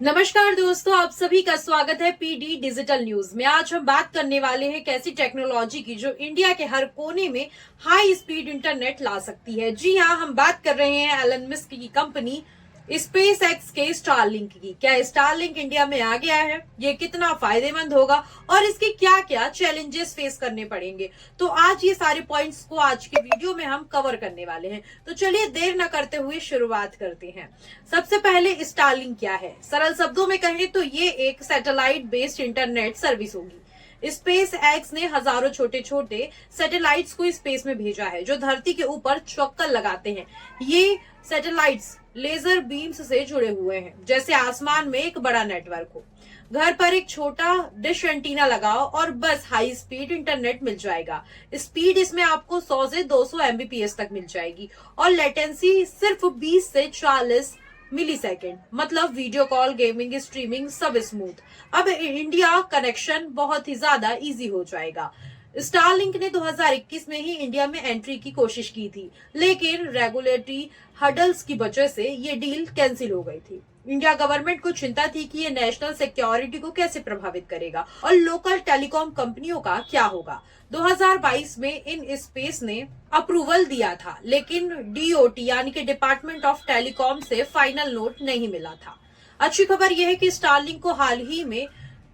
नमस्कार दोस्तों, आप सभी का स्वागत है पीडी डिजिटल न्यूज में। आज हम बात करने वाले हैं कैसी टेक्नोलॉजी की जो इंडिया के हर कोने में हाई स्पीड इंटरनेट ला सकती है। जी हाँ, हम बात कर रहे हैं एलन मस्क की कंपनी स्पेस एक्स के स्टारलिंक की। क्या स्टारलिंक इंडिया में आ गया है? ये कितना फायदेमंद होगा और इसके क्या क्या चैलेंजेस फेस करने पड़ेंगे, तो आज ये सारे पॉइंट्स को आज के वीडियो में हम कवर करने वाले हैं। तो चलिए देर न करते हुए शुरुआत करते हैं। सबसे पहले स्टारलिंक क्या है? सरल शब्दों में कहें तो ये एक सैटेलाइट बेस्ड इंटरनेट सर्विस होगी। स्पेस एक्स ने हजारों छोटे छोटे सैटेलाइट्स को स्पेस में भेजा है जो धरती के ऊपर चक्कर लगाते हैं। ये सैटेलाइट्स लेजर बीम्स से जुड़े हुए हैं, जैसे आसमान में एक बड़ा नेटवर्क हो। घर पर एक छोटा डिश एंटीना लगाओ और बस हाई स्पीड इंटरनेट मिल जाएगा। स्पीड इसमें आपको 100 से 200 एमबीपीएस तक मिल जाएगी और लेटेंसी सिर्फ 20 से 40 मिली सेकेंड। मतलब वीडियो कॉल, गेमिंग, स्ट्रीमिंग सब स्मूथ। अब इंडिया कनेक्शन बहुत ही ज्यादा इजी हो जाएगा। स्टारलिंक ने 2021 में ही इंडिया में एंट्री की कोशिश की थी, लेकिन रेगुलेटरी हडल्स की वजह से ये डील कैंसिल हो गई थी। इंडिया गवर्नमेंट को चिंता थी कि ये नेशनल सिक्योरिटी को कैसे प्रभावित करेगा और लोकल टेलीकॉम कंपनियों का क्या होगा। 2022 में इन स्पेस ने अप्रूवल दिया था, लेकिन डीओटी यानी कि डिपार्टमेंट ऑफ टेलीकॉम से फाइनल नोट नहीं मिला था। अच्छी खबर यह है कि स्टारलिंक को हाल ही में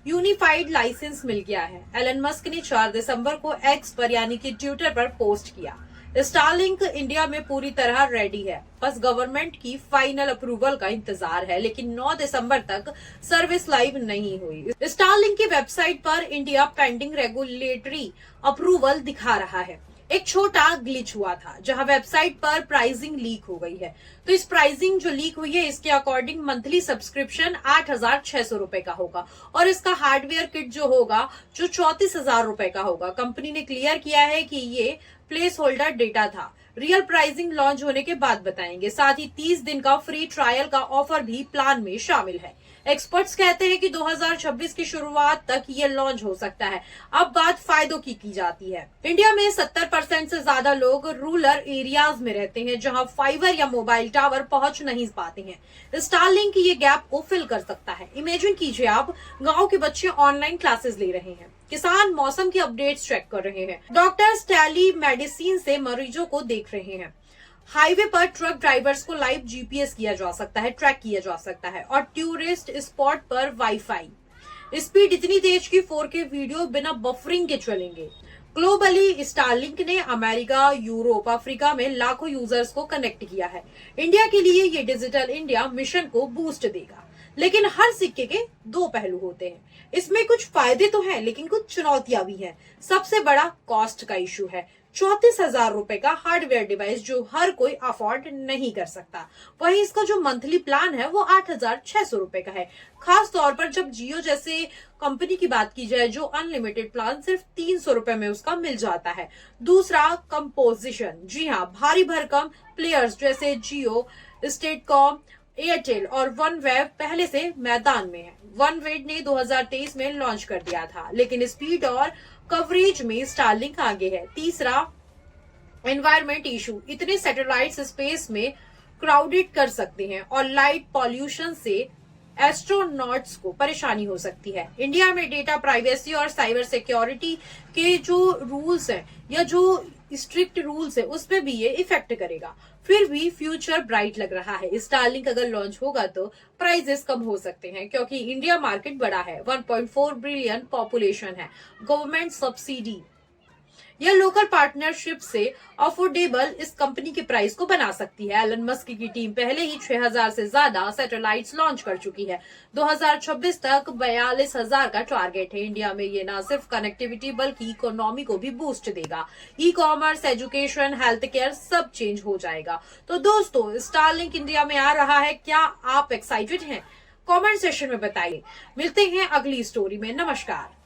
यूनिफाइड लाइसेंस मिल गया है। एलन मस्क ने 4 दिसंबर को एक्स पर यानी कि ट्विटर पर पोस्ट किया। स्टारलिंक इंडिया में पूरी तरह रेडी है, बस गवर्नमेंट की फाइनल अप्रूवल का इंतजार है। लेकिन 9 दिसंबर तक सर्विस लाइव नहीं हुई। स्टारलिंक की वेबसाइट पर इंडिया पेंडिंग रेगुलेटरी अप्रूवल दिखा रहा है। एक छोटा ग्लिच हुआ था जहां वेबसाइट पर प्राइसिंग लीक हो गई है। तो इस प्राइसिंग जो लीक हुई है, इसके अकॉर्डिंग मंथली सब्सक्रिप्शन 8,600 रुपए का होगा और इसका हार्डवेयर किट जो होगा जो 34,000 रुपए का होगा। कंपनी ने क्लियर किया है कि ये प्लेस होल्डर डेटा था। रियल प्राइसिंग लॉन्च होने के बाद बताएंगे। साथ ही 30 दिन का फ्री ट्रायल का ऑफर भी प्लान में शामिल है। एक्सपर्ट्स कहते हैं कि 2026 की शुरुआत तक ये लॉन्च हो सकता है। अब बात फायदों की जाती है। इंडिया में 70% से ज्यादा लोग रूरल एरियाज में रहते हैं, जहां फाइबर या मोबाइल टावर पहुंच नहीं पाते हैं। स्टारलिंक ये गैप को फिल कर सकता है। इमेजिन कीजिए, आप गांव के बच्चे ऑनलाइन क्लासेस ले रहे हैं, किसान मौसम की अपडेट्स चेक कर रहे हैं, डॉक्टर्स टेली मेडिसिन से मरीजों को देख रहे हैं। हाईवे पर ट्रक ड्राइवर्स को लाइव जीपीएस किया जा सकता है, ट्रैक किया जा सकता है और टूरिस्ट स्पॉट पर वाईफाई स्पीड इतनी तेज कि 4K वीडियो बिना बफरिंग के चलेंगे। ग्लोबली स्टारलिंक ने अमेरिका, यूरोप, अफ्रीका में लाखों यूजर्स को कनेक्ट किया है। इंडिया के लिए ये डिजिटल इंडिया मिशन को बूस्ट देगा, लेकिन हर सिक्के के दो पहलू होते हैं। इसमें कुछ फायदे तो हैं, लेकिन कुछ चुनौतियां भी हैं। सबसे बड़ा कॉस्ट का इशू है। 34,000 रुपए का हार्डवेयर डिवाइस जो हर कोई अफोर्ड नहीं कर सकता। वहीं इसका जो मंथली प्लान है वो 8,600 रुपए का है। खास तौर पर जब जियो जैसे कंपनी की बात की जाए, जो अनलिमिटेड प्लान सिर्फ 300 रुपए में उसका मिल जाता है। दूसरा, कंपोजिशन। जी हाँ, भारी भरकम प्लेयर्स जैसे जियो, स्टेटकॉम, एयरटेल और वन वेब पहले से मैदान में है। वन वेब ने 2023 में लॉन्च कर दिया था, लेकिन स्पीड और कवरेज में स्टारलिंक आगे है। तीसरा, एनवायरमेंट इशू। इतने सैटेलाइट्स स्पेस में क्राउडेड कर सकते हैं और लाइट पॉल्यूशन से एस्ट्रोनॉट्स को परेशानी हो सकती है। इंडिया में डेटा प्राइवेसी और साइबर सिक्योरिटी के जो रूल्स हैं या जो स्ट्रिक्ट रूल्स है, उस पे भी ये इफेक्ट करेगा। फिर भी फ्यूचर ब्राइट लग रहा है। स्टारलिंक अगर लॉन्च होगा तो प्राइसेस कम हो सकते हैं, क्योंकि इंडिया मार्केट बड़ा है, 1.4 बिलियन पॉपुलेशन है। गवर्नमेंट सब्सिडी या लोकल पार्टनरशिप से अफोर्डेबल इस कंपनी के प्राइस को बना सकती है। एलन मस्क की टीम पहले ही 6,000 से ज्यादा सैटेलाइट्स लॉन्च कर चुकी है। 2026 तक 42,000 का टारगेट है। इंडिया में ये न सिर्फ कनेक्टिविटी बल्कि इकोनॉमी को भी बूस्ट देगा। E commerce, education, health care सब चेंज हो जाएगा। तो दोस्तों, स्टारलिंक इंडिया में आ रहा है, क्या आप एक्साइटेड हैं? कॉमेंट सेक्शन में बताइए। मिलते हैं अगली स्टोरी में। नमस्कार।